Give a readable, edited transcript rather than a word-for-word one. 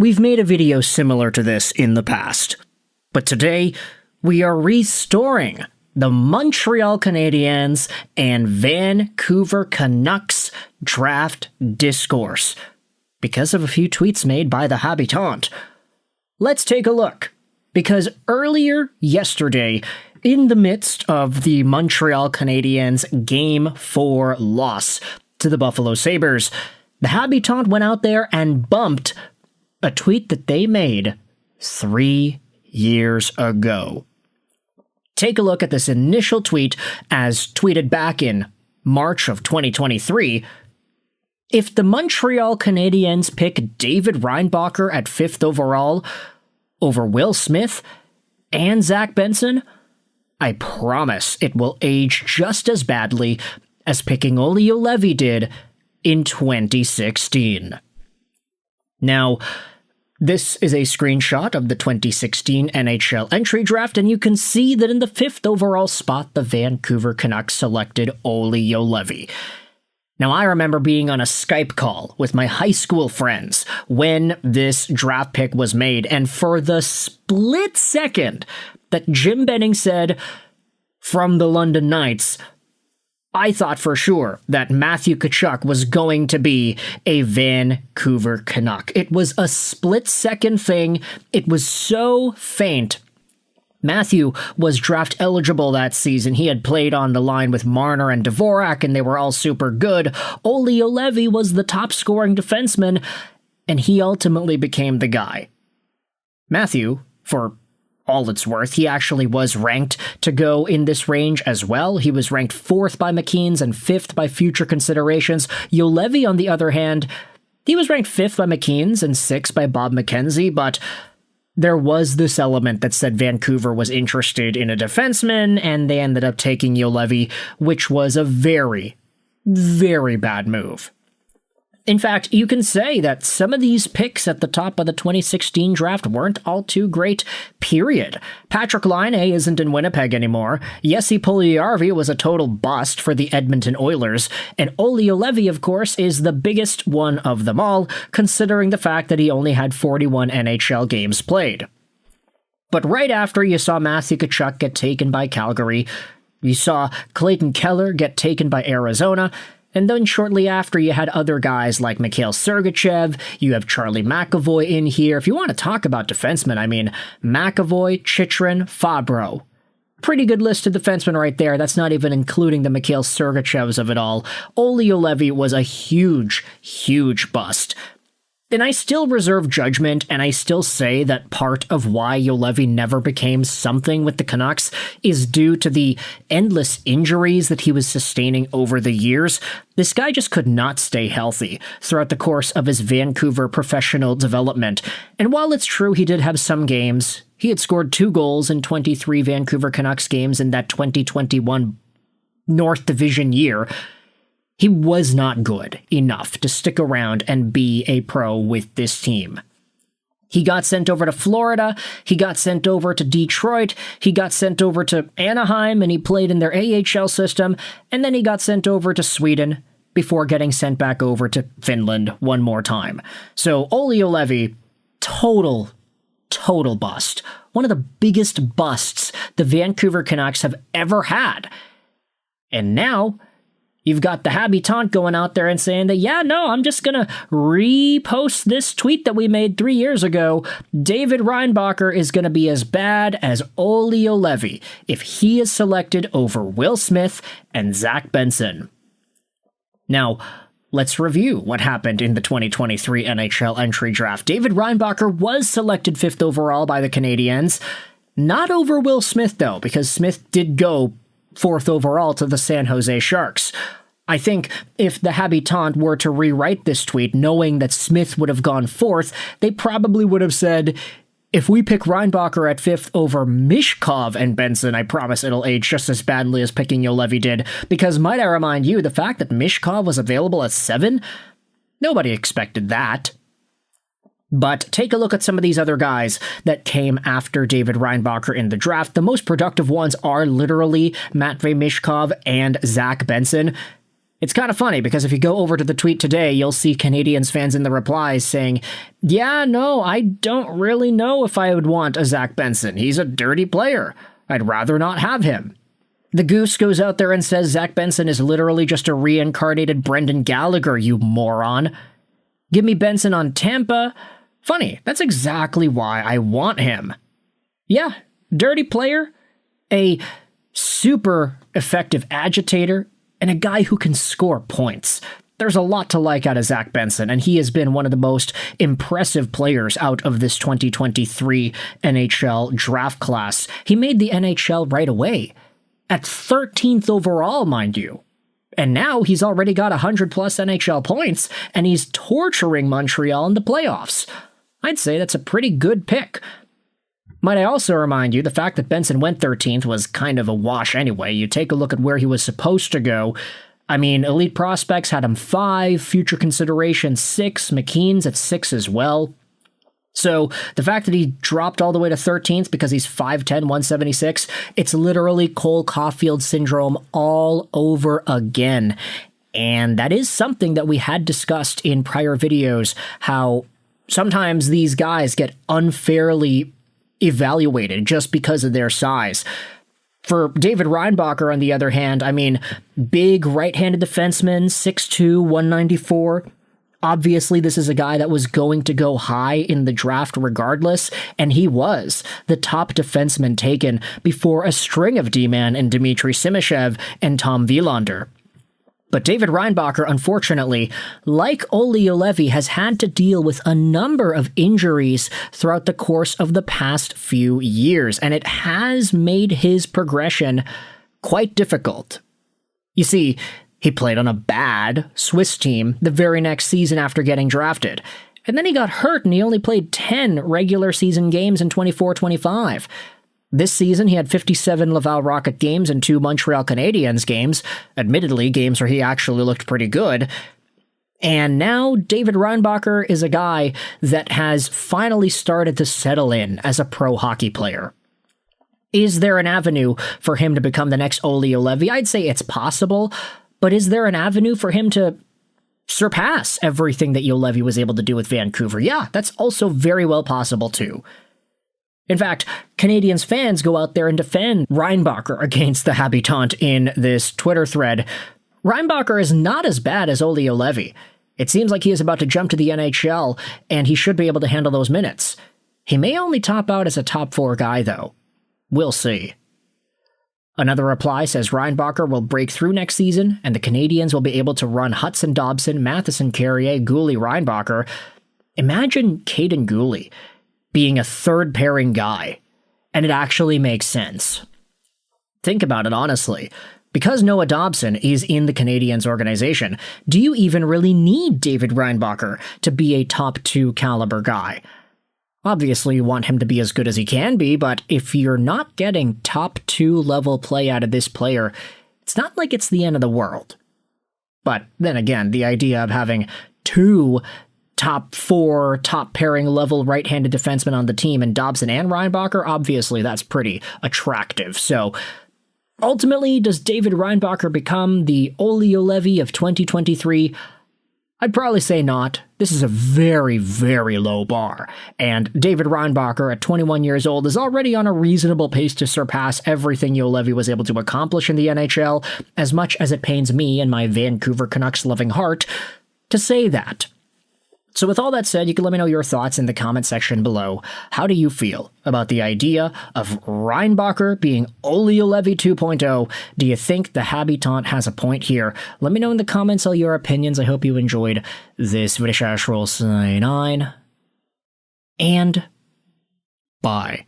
We've made a video similar to this in the past, but today we are restoring the Montreal Canadiens and Vancouver Canucks draft discourse because of a few tweets made by the Habitant. Let's take a look, because earlier yesterday, in the midst of the Montreal Canadiens Game 4 loss to the Buffalo Sabres, the Habitant went out there and bumped a tweet that they made 3 years ago. Take a look at this initial tweet as tweeted back in March of 2023. If the Montreal Canadiens pick David Reinbacher at 5th overall over Will Smith and Zach Benson, I promise it will age just as badly as picking Olli Juolevi did in 2016. Now, this is a screenshot of the 2016 NHL Entry Draft, and you can see that in the 5th overall spot, the Vancouver Canucks selected Olli Juolevi. Now, I remember being on a Skype call with my high school friends when this draft pick was made, and for the split second that Jim Benning said, "from the London Knights," I thought for sure that Matthew Tkachuk was going to be a Vancouver Canuck. It was a split-second thing. It was so faint. Matthew was draft eligible that season. He had played on the line with Marner and Dvorak, and they were all super good. Olli Juolevi was the top-scoring defenseman, and he ultimately became the guy. Matthew, for all it's worth, he actually was ranked to go in this range as well. He was ranked 4th by McQueen's and 5th by future considerations. Juolevi, on the other hand, he was ranked 5th by McQueen's and 6th by Bob McKenzie, but there was this element that said Vancouver was interested in a defenseman, and they ended up taking Juolevi, which was a very, very bad move. In fact, you can say that some of these picks at the top of the 2016 draft weren't all too great, period. Patrick Laine isn't in Winnipeg anymore. Jesse Puljujärvi was a total bust for the Edmonton Oilers, and Olli Juolevi, of course, is the biggest one of them all, considering the fact that he only had 41 NHL games played. But right after you saw Matthew Tkachuk get taken by Calgary, you saw Clayton Keller get taken by Arizona, and then shortly after, you had other guys like Mikhail Sergachev, you have Charlie McAvoy in here. If you want to talk about defensemen, I mean, McAvoy, Chychrun, Fabro. Pretty good list of defensemen right there. That's not even including the Mikhail Sergachevs of it all. Olli Juolevi was a huge, huge bust. And I still reserve judgment, and I still say that part of why Juolevi never became something with the Canucks is due to the endless injuries that he was sustaining over the years. This guy just could not stay healthy throughout the course of his Vancouver professional development. And while it's true he did have some games, he had scored 2 goals in 23 Vancouver Canucks games in that 2021 North Division year, he was not good enough to stick around and be a pro with this team. He got sent over to Florida, he got sent over to Detroit, he got sent over to Anaheim, and he played in their AHL system, and then he got sent over to Sweden before getting sent back over to Finland one more time. So Olli Juolevi, total bust. One of the biggest busts the Vancouver Canucks have ever had. And now you've got the Habitant going out there and saying that, yeah, no, I'm just going to repost this tweet that we made 3 years ago. David Reinbacher is going to be as bad as Olli Juolevi if he is selected over Will Smith and Zach Benson. Now, let's review what happened in the 2023 NHL Entry Draft. David Reinbacher was selected 5th overall by the Canadiens. Not over Will Smith, though, because Smith did go 4th overall to the San Jose Sharks. I think if the Habitant were to rewrite this tweet knowing that Smith would have gone 4th, they probably would have said, if we pick Reinbacher at 5th over Michkov and Benson, I promise it'll age just as badly as picking Juolevi did. Because might I remind you, the fact that Michkov was available at 7? Nobody expected that. But take a look at some of these other guys that came after David Reinbacher in the draft. The most productive ones are literally Matvei Michkov and Zach Benson. It's kind of funny because if you go over to the tweet today, you'll see Canadiens fans in the replies saying, yeah, no, I don't really know if I would want a Zach Benson. He's a dirty player. I'd rather not have him. The Goose goes out there and says Zach Benson is literally just a reincarnated Brendan Gallagher, you moron. Give me Benson on Tampa. Funny, that's exactly why I want him. Yeah, dirty player, a super effective agitator, and a guy who can score points. There's a lot to like out of Zach Benson, and he has been one of the most impressive players out of this 2023 NHL draft class. He made the NHL right away, at 13th overall, mind you. And now he's already got 100-plus NHL points, and he's torturing Montreal in the playoffs. I'd say that's a pretty good pick. Might I also remind you, the fact that Benson went 13th was kind of a wash anyway. You take a look at where he was supposed to go. I mean, Elite Prospects had him 5, Future Consideration 6, McQueen's at 6 as well. So the fact that he dropped all the way to 13th because he's 5'10", 176, it's literally Cole Caulfield syndrome all over again. And that is something that we had discussed in prior videos, how sometimes these guys get unfairly evaluated just because of their size. For David Reinbacher, on the other hand, I mean, big right-handed defenseman, 6'2", 194. Obviously, this is a guy that was going to go high in the draft regardless, and he was the top defenseman taken before a string of D-man and Dmitry Simashev and Tom Wielander. But David Reinbacher, unfortunately, like Olli Juolevi, has had to deal with a number of injuries throughout the course of the past few years, and it has made his progression quite difficult. You see, he played on a bad Swiss team the very next season after getting drafted, and then he got hurt and he only played 10 regular season games in 24-25. This season, he had 57 Laval Rocket games and 2 Montreal Canadiens games, admittedly games where he actually looked pretty good. And now David Reinbacher is a guy that has finally started to settle in as a pro hockey player. Is there an avenue for him to become the next Olli Juolevi? I'd say it's possible, but is there an avenue for him to surpass everything that Juolevi was able to do with Vancouver? Yeah, that's also very well possible too. In fact, Canadiens fans go out there and defend Reinbacher against the Habitant in this Twitter thread. Reinbacher is not as bad as Olli Juolevi. It seems like he is about to jump to the NHL, and he should be able to handle those minutes. He may only top out as a top 4 guy, though. We'll see. Another reply says Reinbacher will break through next season, and the Canadiens will be able to run Hudson Dobson, Matheson, Carrier, Gooley, Reinbacher. Imagine Caden Gooley being a third pairing guy, and it actually makes sense. Think about it honestly. Because Noah Dobson is in the Canadiens organization, do you even really need David Reinbacher to be a top 2 caliber guy? Obviously, you want him to be as good as he can be, but if you're not getting top 2 level play out of this player, it's not like it's the end of the world. But then again, the idea of having 2 top 4, top pairing level right-handed defensemen on the team and Dobson and Reinbacher, obviously that's pretty attractive. So ultimately, does David Reinbacher become the Olli Juolevi of 2023? I'd probably say not. This is a very, very low bar, and David Reinbacher at 21 years old is already on a reasonable pace to surpass everything Juolevi was able to accomplish in the NHL, as much as it pains me and my Vancouver Canucks loving heart to say that. So with all that said, you can let me know your thoughts in the comment section below. How do you feel about the idea of Reinbacher being Olli Juolevi 2.0? Do you think the Habitant has a point here? Let me know in the comments all your opinions. I hope you enjoyed this video. Roll 9, and bye.